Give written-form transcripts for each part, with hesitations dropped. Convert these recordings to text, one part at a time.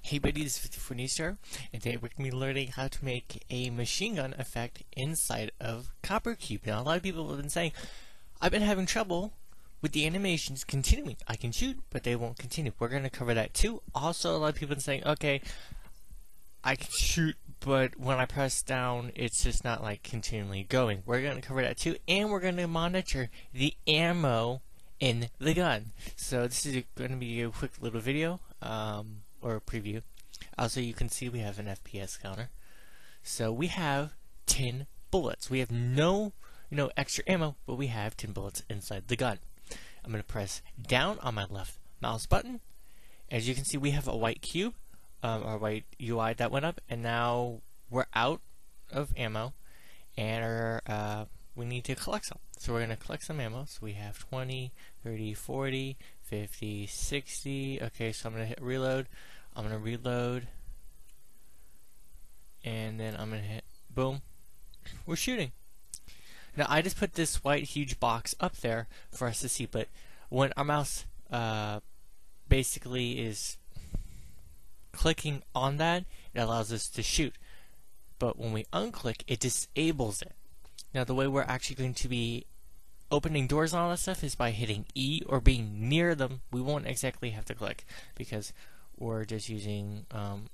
Hey buddy, this is 54 News Star, and today we're going to be learning how to make a machine gun effect inside of Copper Cube. Now, a lot of people have been saying, I've been having trouble with the animations continuing. I can shoot, but they won't continue. We're going to cover that too. Also, a lot of people have been saying, okay, I can shoot, but when I press down, it's just not like continually going. We're going to cover that too, and we're going to monitor the ammo in the gun. So this is going to be a quick little video. Or a preview. Also, you can see we have an FPS counter. So we have 10 bullets. We have no extra ammo, but we have 10 bullets inside the gun. I'm going to press down on my left mouse button. As you can see, we have a white cube, or white UI that went up, and now we're out of ammo, and we need to collect some. So we're going to collect some ammo. So we have 20, 30, 40, 50, 60. Okay, so I'm going to hit reload. I'm going to reload. And then I'm going to hit boom. We're shooting. Now I just put this white huge box up there for us to see, but when our mouse basically is clicking on that, it allows us to shoot. But when we unclick, it disables it. Now the way we're actually going to be opening doors and all that stuff is by hitting E or being near them. We won't exactly have to click because we're just using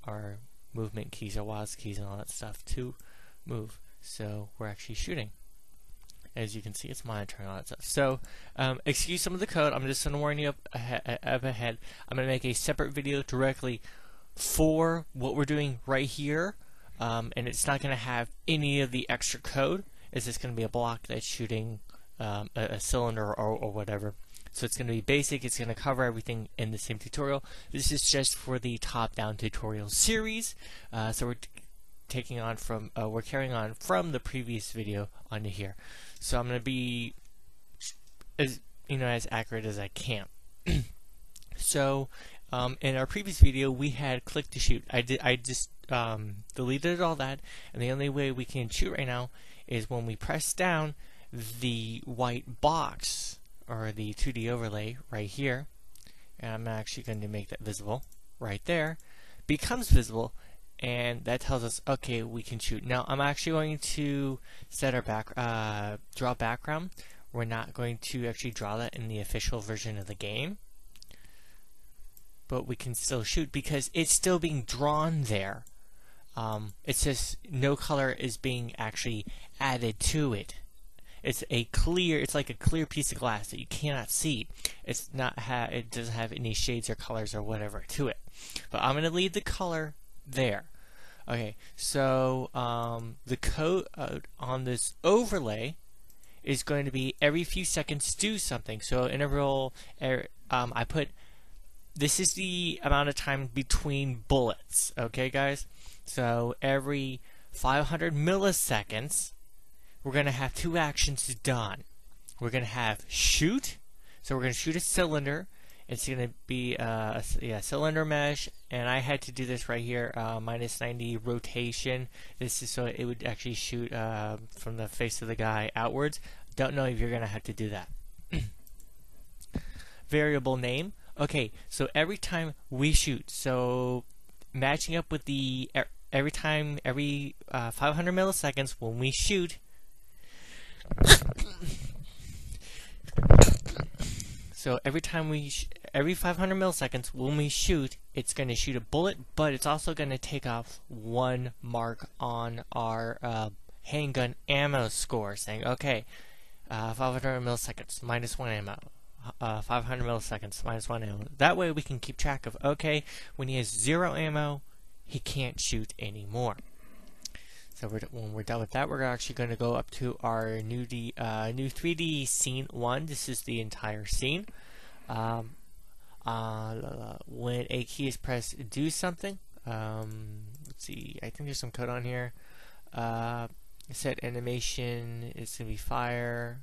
our movement keys, our WASD keys and all that stuff to move. So we're actually shooting. As you can see, it's monitoring all that stuff. So excuse some of the code. I'm just going to warn you up ahead. I'm going to make a separate video directly for what we're doing right here. And it's not going to have any of the extra code. It's just going to be a block that's shooting a cylinder or whatever. So it's going to be basic. It's going to cover everything in the same tutorial. This is just for the top-down tutorial series. So we're taking on from we're carrying on from the previous video onto here. So I'm going to be as accurate as I can. So in our previous video, we had click to shoot. I just deleted all that, and the only way we can shoot right now is when we press down the white box or the 2D overlay right here, and I'm actually going to make that visible right there, becomes visible, and that tells us okay, we can shoot. Now I'm actually going to set our draw background. We're not going to actually draw that in the official version of the game, but we can still shoot because it's still being drawn there. It's just no color is being actually added to it. It's like a clear piece of glass that you cannot see. It doesn't have any shades or colors or whatever to it. But I'm going to leave the color there. Okay, so the code on this overlay is going to be every few seconds do something. So interval, I put this is the amount of time between bullets. Okay, guys. So every 500 milliseconds, we're going to have two actions done. We're going to have shoot. So we're going to shoot a cylinder. It's going to be a cylinder mesh, and I had to do this right here, minus 90 rotation. This is so it would actually shoot from the face of the guy outwards. Don't know if you're going to have to do that. Variable name. Okay, so every time we shoot, so matching up with the every 500 milliseconds when we shoot. So every 500 milliseconds when we shoot, it's going to shoot a bullet, but it's also going to take off one mark on our handgun ammo score, saying, okay, 500 milliseconds, minus 1 ammo. 500 milliseconds, minus 1 ammo. That way we can keep track of, okay, when he has 0 ammo, he can't shoot anymore. So when we're done with that, we're actually going to go up to our new 3D scene 1. This is the entire scene. When a key is pressed, do something. Let's see. I think there's some code on here. Set animation is going to be fire.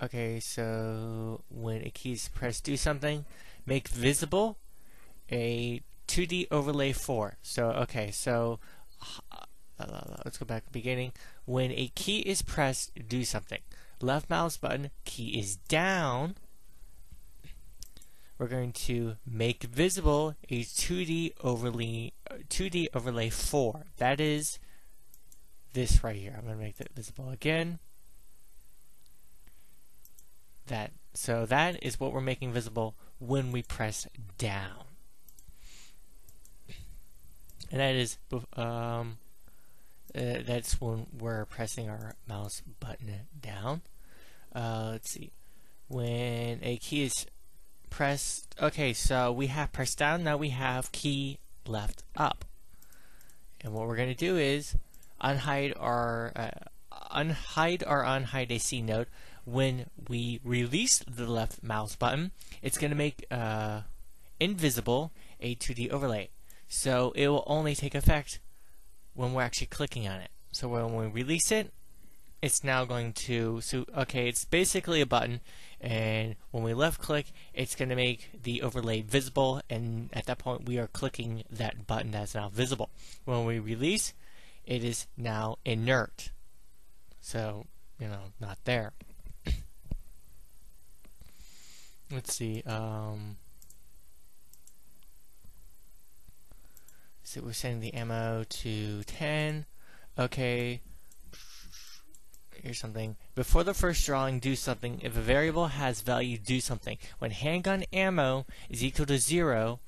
Okay, so when a key is pressed, do something. Make visible a 2D overlay 4. So okay, so let's go back to the beginning. When a key is pressed, do something. Left mouse button, key is down. we're going to make visible a 2D overlay 4. That is this right here. I'm going to make that visible again. So that is what we're making visible when we press down. And that is that's when we're pressing our mouse button down. Let's see. When a key is pressed, okay, so we have pressed down, now we have key left up. And what we're going to do is unhide our unhide AC node. When we release the left mouse button, it's going to make invisible a 2D overlay. So it will only take effect when we're actually clicking on it. So when we release it, it's now going to, okay, it's basically a button, and when we left click, it's going to make the overlay visible, and at that point we are clicking that button that's now visible. When we release, it is now inert. So, not there. Let's see, so we're setting the ammo to 10. Okay, here's something. Before the first drawing, do something. If a variable has value, do something. When handgun ammo is equal to 0,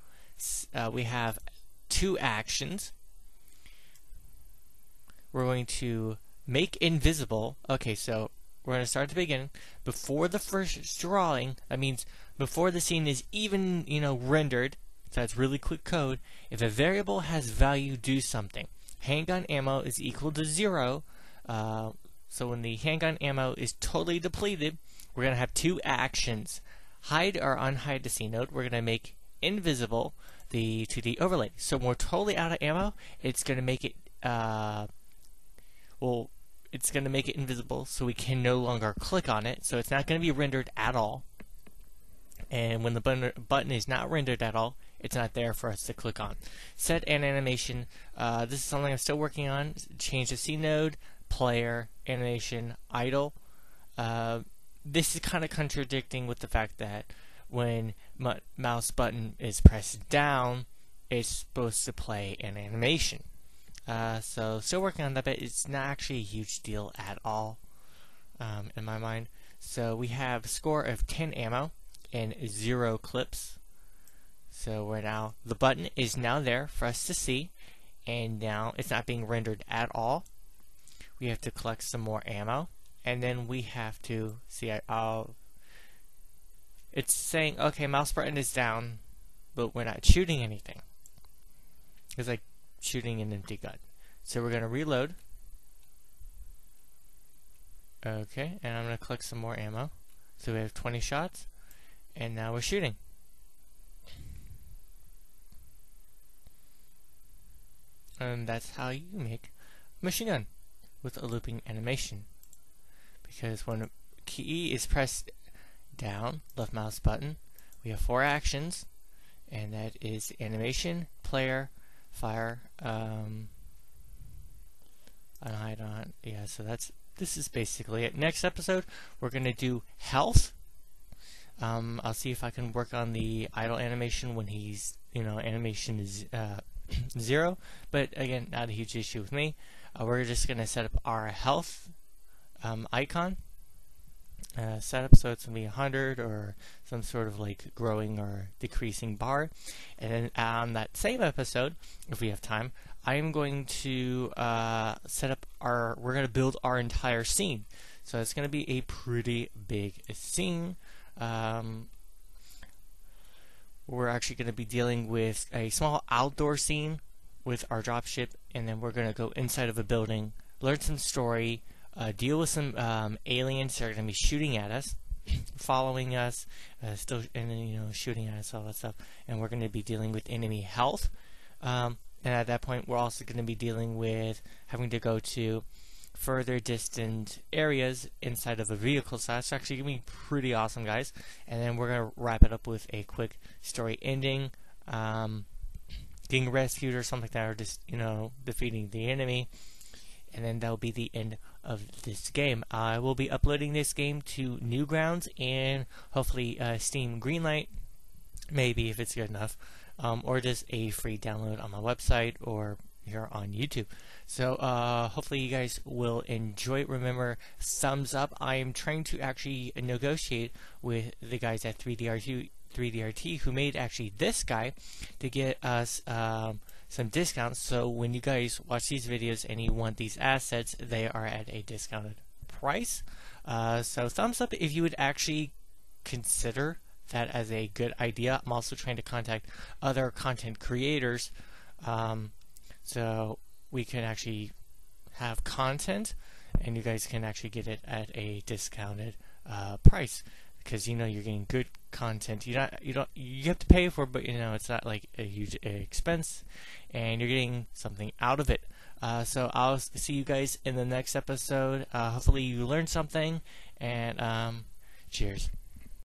we have 2 actions. We're going to make invisible. Okay, so we're going to start at the beginning. Before the first drawing, that means before the scene is even, rendered, so that's really quick code. If a variable has value, do something. Handgun ammo is equal to 0. So when the handgun ammo is totally depleted, we're going to have 2 actions. Hide or unhide the scene node. We're going to make invisible the 2D overlay. So when we're totally out of ammo, it's going to make it, it's going to make it invisible, so we can no longer click on it. So it's not going to be rendered at all. And when the button is not rendered at all, it's not there for us to click on. Set an animation. This is something I'm still working on. Change the scene node, player, animation, idle. This is kind of contradicting with the fact that when mouse button is pressed down, it's supposed to play an animation. So still working on that, but it's not actually a huge deal at all in my mind. So we have a score of 10 ammo and 0 clips. So the button is now there for us to see, and now it's not being rendered at all. We have to collect some more ammo, and then we have to see. It's saying, okay, mouse button is down, but we're not shooting anything. It's like shooting an empty gun. So we're going to reload. Okay, and I'm going to collect some more ammo. So we have 20 shots, and now we're shooting. And that's how you make a machine gun with a looping animation. Because when a key is pressed down, left mouse button, we have 4 actions, and that is animation, player, fire, unhide on. Yeah, so this is basically it. Next episode, we're gonna do health. I'll see if I can work on the idle animation when he's, animation is 0. But again, not a huge issue with me. We're just gonna set up our health icon setup, so it's gonna be 100 or some sort of like growing or decreasing bar. And then on that same episode, if we have time, I am going to set up we're gonna build our entire scene. So it's gonna be a pretty big scene. We're actually going to be dealing with a small outdoor scene with our dropship, and then we're going to go inside of a building, learn some story, deal with some aliens that are going to be shooting at us, following us, shooting at us, all that stuff. And we're going to be dealing with enemy health. And at that point, we're also going to be dealing with having to go to further distant areas inside of a vehicle. So that's actually going to be pretty awesome, guys. And then we're going to wrap it up with a quick story ending, getting rescued or something like that, or just, defeating the enemy. And then that'll be the end of this game. I will be uploading this game to Newgrounds and hopefully Steam Greenlight maybe if it's good enough, or just a free download on my website or here on YouTube. So hopefully you guys will enjoy it. Remember, thumbs up. I am trying to actually negotiate with the guys at 3DRT who made actually this guy to get us some discounts. So when you guys watch these videos and you want these assets, they are at a discounted price. So thumbs up if you would actually consider that as a good idea. I'm also trying to contact other content creators so we can actually have content and you guys can actually get it at a discounted price, because you're getting good content. You have to pay for it, but it's not like a huge expense, and you're getting something out of it. So I'll see you guys in the next episode. Hopefully you learned something, and cheers.